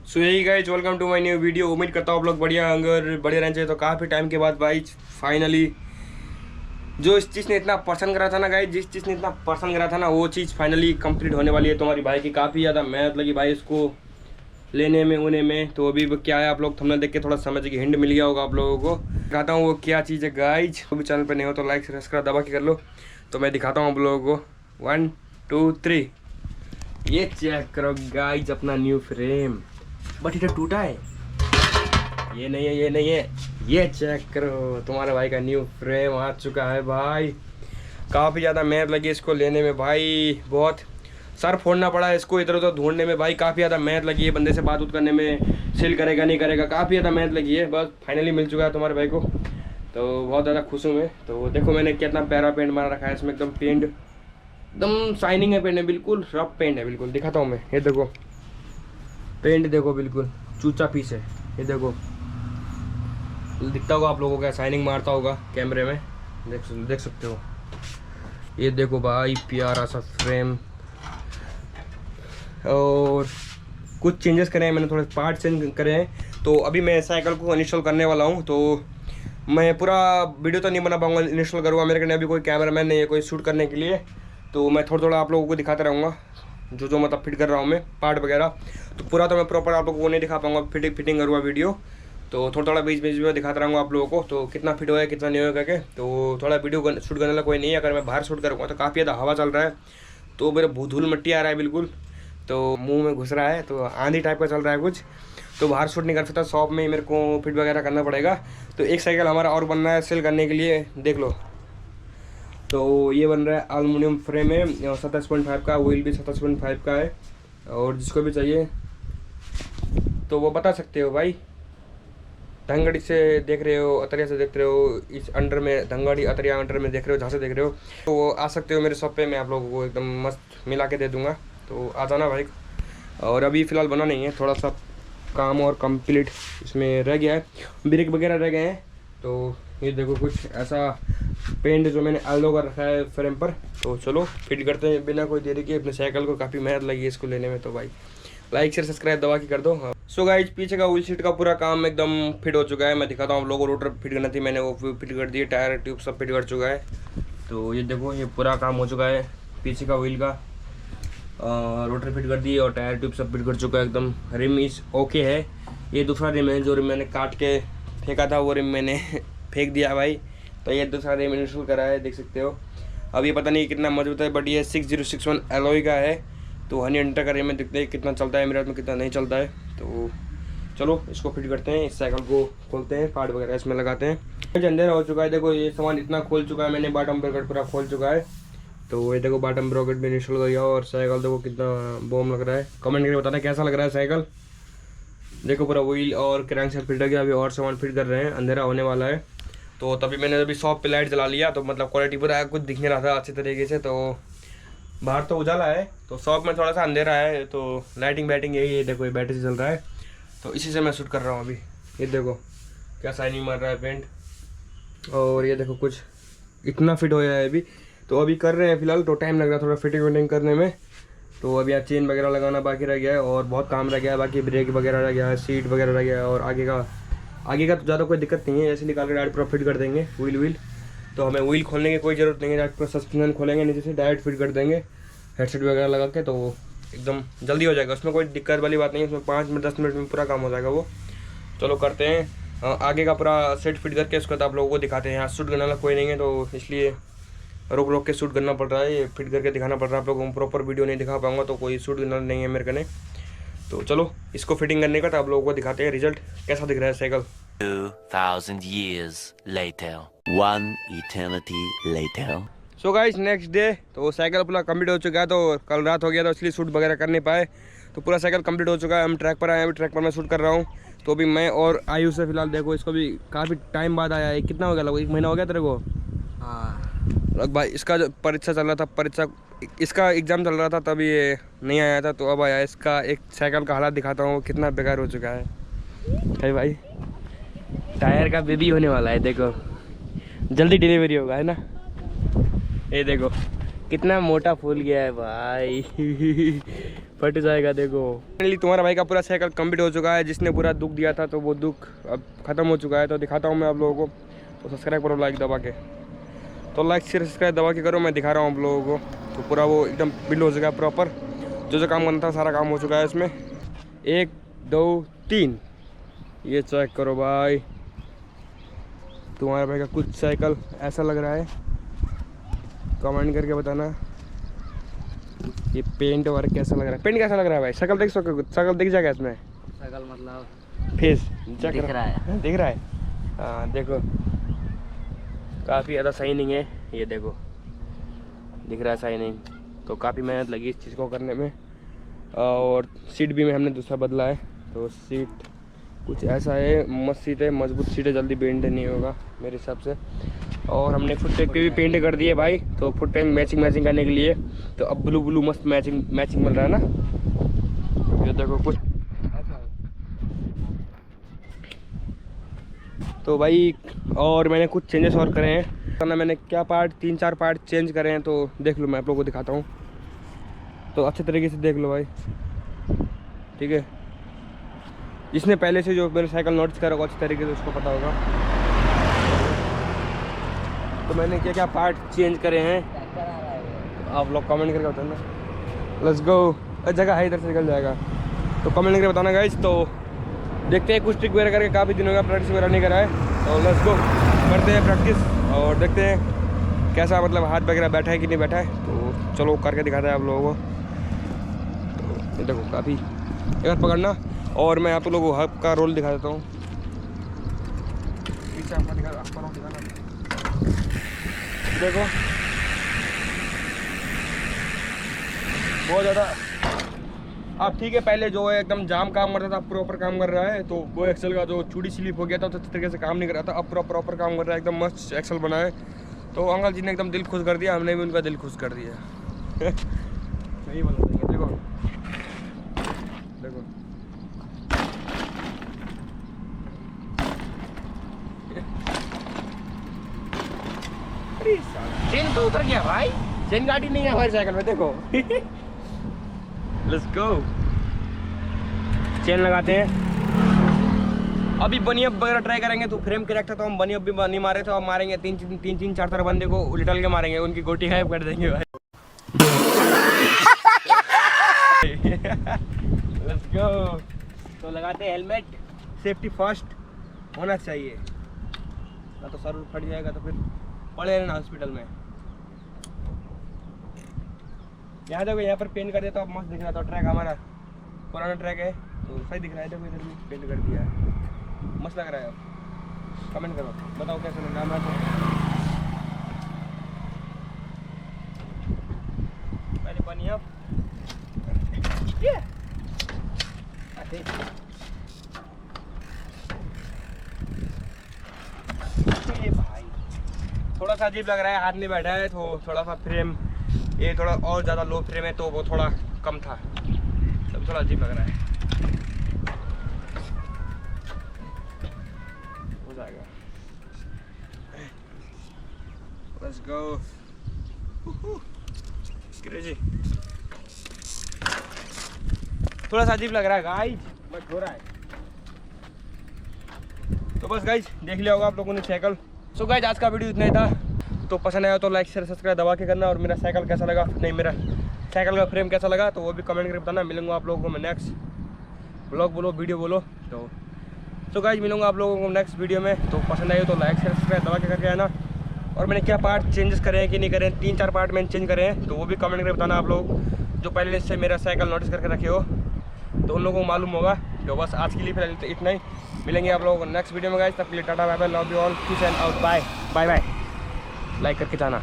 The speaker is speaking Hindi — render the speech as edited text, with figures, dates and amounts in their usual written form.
सो यही guys, welcome to my new video. उम्मीद करता हूँ आप लोग बढ़िया होंगे और बढ़िया रहना चाहिए। तो काफ़ी टाइम के बाद भाई फाइनली जो इस चीज़ ने इतना पसंद करा था ना गाइज, जिस चीज़ ने इतना पसंद करा था ना, वो चीज़ फाइनली कंप्लीट होने वाली है। तुम्हारी भाई की काफ़ी ज़्यादा मेहनत लगी भाई इसको लेने में उन्हें में। तो अभी क्या है, आप लोग थंबनेल देख के थोड़ा समझ के हिंट मिल गया होगा आप लोगों को। दिखाता हूँ वो क्या चीज़ है गाइज। तो भी चैनल पर नहीं हो तो लाइक सब्सक्राइब दबा के कर लो। तो मैं दिखाता हूँ आप लोगों को 1 2 3। ये चेक करो गाइज, अपना न्यू फ्रेम। बट इधर टूटा है, ये नहीं है, ये नहीं है। ये चेक करो, तुम्हारे भाई का न्यू फ्रेम आ चुका है भाई। काफ़ी ज़्यादा मेहनत लगी इसको लेने में भाई, बहुत सर फोड़ना पड़ा है इसको इधर उधर ढूंढने में भाई। काफ़ी ज़्यादा मेहनत लगी है बंदे से बात उत करने में, सेल करेगा नहीं करेगा, काफ़ी ज़्यादा मेहनत लगी है। बस फाइनली मिल चुका है तुम्हारे भाई को, तो बहुत ज़्यादा खुश हूँ मैं। तो देखो मैंने कितना प्यारा पेंट मार रखा है इसमें, एकदम पेंट एकदम शाइनिंग है, पेंट है बिल्कुल, रफ पेंट है बिल्कुल। दिखाता हूँ मैं, ये देखो पेंट देखो, बिल्कुल चूचा पीस है। ये देखो दिखता होगा आप लोगों को, शाइनिंग मारता होगा कैमरे में, देख सकते हो। ये देखो भाई प्यारा सा फ्रेम। और कुछ चेंजेस करे हैं मैंने, थोड़े पार्ट चेंज करे हैं। तो अभी मैं साइकिल को इंस्टॉल करने वाला हूँ। तो मैं पूरा वीडियो तो नहीं बना पाऊँगा, इंस्टॉल करूँगा। मेरे कने अभी कोई कैमरामैन नहीं है कोई शूट करने के लिए, तो मैं थोड़ा थोड़ा आप लोगों को दिखाता रहूँगा जो जो मतलब फिट कर रहा हूँ मैं पार्ट वगैरह। तो पूरा तो मैं प्रॉपर आप लोगों को नहीं दिखा पाऊँगा, फिटिंग करूँगा वीडियो। तो थोड़ा थोड़ा बीच बीच में दिखाता रहूँगा आप लोगों को, तो कितना फिट होगा कितना नहीं होगा करके। तो थोड़ा वीडियो शूट करने वाला कोई नहीं है। अगर मैं बाहर शूट करूँगा तो काफ़ी ज़्यादा हवा चल रहा है, तो मेरे धूल मिट्टी आ रहा है बिल्कुल, तो मुंह में घुस रहा है, तो आंधी टाइप का चल रहा है कुछ। तो बाहर शूट नहीं कर सकता, शॉप में ही मेरे को फिट वगैरह करना पड़ेगा। तो एक साइकिल हमारा और बनना है सेल करने के लिए, देख लो। तो ये बन रहा है एल्युमिनियम फ्रेम है, 27.5 का, व्हील भी 27.5 का है। और जिसको भी चाहिए तो वो बता सकते हो भाई। धनगढ़ी से देख रहे हो, अतरिया से देख रहे हो, इस अंडर में धनगढ़ी अतरिया अंडर में देख रहे हो, जहाँ से देख रहे हो, तो वो आ सकते हो मेरे शॉप पे। मैं आप लोगों को एकदम मस्त मिला के दे दूँगा, तो आ जाना भाई। और अभी फ़िलहाल बना नहीं है, थोड़ा सा काम और कंप्लीट इसमें रह गया है, ब्रेक वगैरह रह गए हैं। तो ये देखो कुछ ऐसा पेंट जो मैंने एलो कर रखा है फ्रेम पर। तो चलो फिट करते हैं बिना कोई देरी के अपने साइकिल को। काफ़ी मेहनत लगी है इसको लेने में, तो भाई लाइक शेयर सब्सक्राइब दबा के कर दो। हाँ सो गाइज, पीछे का व्हील सीट का पूरा काम एकदम फिट हो चुका है। मैं दिखाता हूँ आप लोगों को, रोटर फिट करना थी मैंने, वो फिट कर दिए, टायर ट्यूब सब फिट कर चुका है। तो ये देखो ये पूरा काम हो चुका है पीछे का व्हील का, रोटर फिट कर दिए और टायर ट्यूब सब फिट कर चुका है एकदम। रिम इस ओके है। ये दूसरा रिम है, जो रिम मैंने काट के फेंका था वो रिम मैंने फेंक दिया भाई। तो ये दूसरा रिम इंस्टॉल करा है, देख सकते हो। अब ये पता नहीं कितना मजबूत है, बट ये 6061 एलॉय का है। तो 100 का रिम में देखते हैं कितना चलता है मेरे हाथ में, कितना नहीं चलता है। तो चलो इसको फिट करते हैं, इस साइकिल को खोलते हैं, पार्ट वगैरह इसमें लगाते हैं। अंधेरा हो चुका है, देखो ये सामान इतना खोल चुका है मैंने, बॉटम ब्रैकेट पूरा खोल चुका है। तो ये देखो बॉटम ब्रैकेट भी इंस्टॉल कर दिया। और साइकिल देखो कितना बॉम लग रहा है, कमेंट करके बताना कैसा लग रहा है साइकिल। देखो पूरा व्हील और क्रैंक सेट फिट हो गया। अभी और सामान फिट कर रहे हैं, अंधेरा होने वाला है। तो तभी मैंने अभी शॉप पे लाइट जला लिया, तो मतलब क्वालिटी पूरा कुछ दिख नहीं रहा था अच्छे तरीके से। तो बाहर तो उजाला है, तो शॉप में थोड़ा सा अंधेरा है, तो लाइटिंग बैटिंग यही है। देखो ये बैटरी से चल रहा है, तो इसी से मैं शूट कर रहा हूँ अभी। ये देखो क्या शाइनिंग मार रहा है पेंट। और ये देखो कुछ इतना फिट हो गया है अभी, तो अभी कर रहे हैं फिलहाल। तो टाइम लग रहा है थोड़ा फिटिंग विटिंग करने में। तो अभी यहाँ चेन वगैरह लगाना बाकी रह गया है, और बहुत काम रह गया है बाकी, ब्रेक वगैरह रह गया है, सीट वगैरह रह गया है। और आगे का तो ज़्यादा कोई दिक्कत नहीं है, ऐसे निकाल के डायरेक्ट पूरा फिट कर देंगे व्हील। तो हमें व्हील खोलने की कोई ज़रूरत नहीं है, डायरेक्ट पूरा सस्पेंशन खोलेंगे नीचे से, डायरेक्ट फिट कर देंगे हेडसेट वगैरह लगा के। तो एकदम जल्दी हो जाएगा, उसमें कोई दिक्कत वाली बात नहीं है। उसमें 5 मिनट 10 मिनट में पूरा काम हो जाएगा वो। चलो करते हैं आगे का पूरा सेट फिट करके, उसके बाद आप लोगों को दिखाते हैं। यहाँ शूट करने वाला कोई नहीं है, तो इसलिए रोक रोक के शूट करना पड़ रहा है, ये फिट करके दिखाना पड़ रहा है आप लोगों को। प्रॉपर वीडियो नहीं दिखा पाऊंगा, तो कोई शूट करना नहीं है मेरे कने। तो चलो इसको फिटिंग करने का तो आप लोगों को दिखाते हैं रिजल्ट कैसा दिख रहा है cycle. 2000 years later, one eternity later. So guys next day, तो साइकिल पूरा कंप्लीट हो चुका है। तो कल रात हो गया था इसलिए शूट वगैरह कर नहीं पाए। तो पूरा साइकिल कंप्लीट हो चुका है, हम ट्रैक पर आए हैं, अभी ट्रैक पर मैं शूट कर रहा हूँ। तो अभी मैं और आयुष से फिलहाल देखो, इसको भी काफ़ी टाइम बाद आया है। कितना हो गया लगभग 1 महीना हो गया तेरे को? हाँ भाई इसका जो परीक्षा चल रहा था, इसका एग्ज़ाम चल रहा था, तभी ये नहीं आया था। तो अब आया। इसका एक साइकिल का हालत दिखाता हूँ कितना बेकार हो चुका है भाई। टायर का बेबी होने वाला है, देखो जल्दी डिलीवरी होगा, है ना। ये देखो कितना मोटा फूल गया है भाई फट जाएगा देखो। फाइनली तुम्हारा भाई का पूरा साइकिल कंप्लीट हो चुका है। जिसने पूरा दुख दिया था तो वो दुख अब खत्म हो चुका है। तो दिखाता हूँ मैं आप लोगों को। तो सब्सक्राइब करो लाइक दबा के, तो लाइक शेयर सब्सक्राइब दबा के करो। मैं दिखा रहा हूँ आप लोगों को। तो पूरा वो एकदम बिल्ड हो चुका है प्रॉपर। जो काम करना था सारा काम हो चुका है इसमें। 1 2 3 ये चेक करो भाई। तुम्हारे भाई का कुछ साइकिल ऐसा लग रहा है, कमेंट करके बताना। ये पेंट वर्क कैसा लग रहा है, पेंट कैसा लग रहा है भाई? शक्ल देख सको, शक्ल दिख जाएगा इसमें। शक्ल मतलब फेस दिख रहा है। दिख रहा है। हाँ देखो काफ़ी ज़्यादा शाइनिंग है। ये देखो दिख रहा है शाइनिंग। तो काफ़ी मेहनत लगी इस चीज़ को करने में। और सीट भी में हमने दूसरा बदला है। तो सीट कुछ ऐसा है, मस्त सीट है, मजबूत सीट है, जल्दी बेंड नहीं होगा मेरे हिसाब से। और हमने फुट पैक पे भी पेंट कर दिए भाई। तो फुट पैक मैचिंग करने के लिए। तो अब ब्लू मस्त मैचिंग मिल रहा है ना। ये देखो कुछ ऐसा है। तो भाई और मैंने कुछ चेंजेस और करे हैं ना। मैंने क्या पार्ट 3-4 पार्ट चेंज करे हैं। तो देख लो, मैं आप लोगों को दिखाता हूँ। तो अच्छे तरीके से देख लो भाई, ठीक है। जिसने पहले से जो मेरे साइकिल नोटिस करा होगा अच्छी तरीके से उसको पता होगा। तो मैंने क्या क्या पार्ट चेंज करे हैं तो आप लोग कमेंट करके बताना। Let's go. जगह है इधर से निकल जाएगा। तो कमेंट करके बताना गाइस। तो देखते हैं कुछ ट्रिक वगैरह करके। काफ़ी दिन हो गया प्रैक्टिस वगैरह नहीं करा है। तो लेट्स गो करते हैं प्रैक्टिस और देखते हैं कैसा मतलब हाथ वगैरह बैठा है कि नहीं बैठा है। तो चलो करके दिखाते हैं आप लोगों को। तो देखो काफ़ी इधर पकड़ना और मैं आप लोगों को हब का रोल दिखा देता हूँ। पीछे आपका दिखाना देखो बहुत ज़्यादा। अब ठीक है, पहले जो है एकदम जाम काम करता था, प्रॉपर काम कर रहा है। तो वो एक्सेल का जो चूड़ी स्लिप हो गया था तो अच्छी तरीके से काम नहीं कर रहा था। अब प्रॉपर काम कर रहा है, एकदम मस्त एक्सेल बना है। तो अंकल जी ने एकदम दिल खुश कर दिया, हमने भी उनका दिल खुश कर दिया। सही बोला देखो देखो चेन तो उतर गया भाई। चेन गाड़ी नहीं है हमारी साइकिल में देखो। Let's go. चेन लगाते हैं। अभी बनी अप वगैरह ट्राई करेंगे। तो फ्रेम करेक्ट था तो हम बनी अप भी नहीं मारे थे। अब मारेंगे 3-4 बंदे को उलटल के मारेंगे, उनकी गोटी गायब कर देंगे भाई। Let's go. तो लगाते हैं हेलमेट। सेफ्टी फर्स्ट होना चाहिए, ना तो सर फट जाएगा तो फिर पड़े रहना हॉस्पिटल में। यहाँ देखो, यहाँ पर पेंट कर दिया तो अब मस्त दिख रहा था। ट्रैक हमारा पुराना ट्रैक है तो सही दिख रहा है। देखो इधर भी पेंट कर दिया है, मस्त लग रहा है। अब कमेंट करो, बताओ कैसा लग रहा है। पहले बनी अब भाई थोड़ा सा अजीब लग रहा है, हाथ नहीं बैठा है। तो थोड़ा सा फ्रेम ये थोड़ा और ज़्यादा लो फ्रेम है तो वो थोड़ा कम था, तब थोड़ा अजीब लग रहा है। हो जाएगा। Let's go. क्रेजी थोड़ा सा अजीब लग रहा है गाइज, बट हो रहा है। तो बस गाइज देख लिया होगा आप लोगों ने साइकिल। सो गाइज आज का वीडियो इतना ही था। तो पसंद आया तो लाइक शेयर सब्सक्राइब दबा के करना। और मेरा साइकिल कैसा लगा, नहीं मेरा साइकिल का फ्रेम कैसा लगा तो वो भी कमेंट करके बताना। मिलूंगा आप लोगों को मैं नेक्स्ट ब्लॉग बोलो वीडियो बोलो। तो गाइज मिलूंगा आप लोगों को नेक्स्ट वीडियो में। तो पसंद आए तो लाइक शेयर सब्सक्राइब दबा के करके आना। और मैंने क्या पार्ट चेंजेस करे हैं कि नहीं करे हैं, 3-4 पार्ट मैंने चेंज करे हैं तो वो भी कमेंट करके बताना आप लोग जो पहले से मेरा साइकिल नोटिस करके रखे हो तो उन लोगों को मालूम होगा। तो बस आज के लिए फिलहाल तो इतना ही। मिलेंगे आप लोगों को नेक्स्ट वीडियो में गाइस। तब के लिए tata bye bye, love you all, peace and out, bye bye bye. Like करके जाना।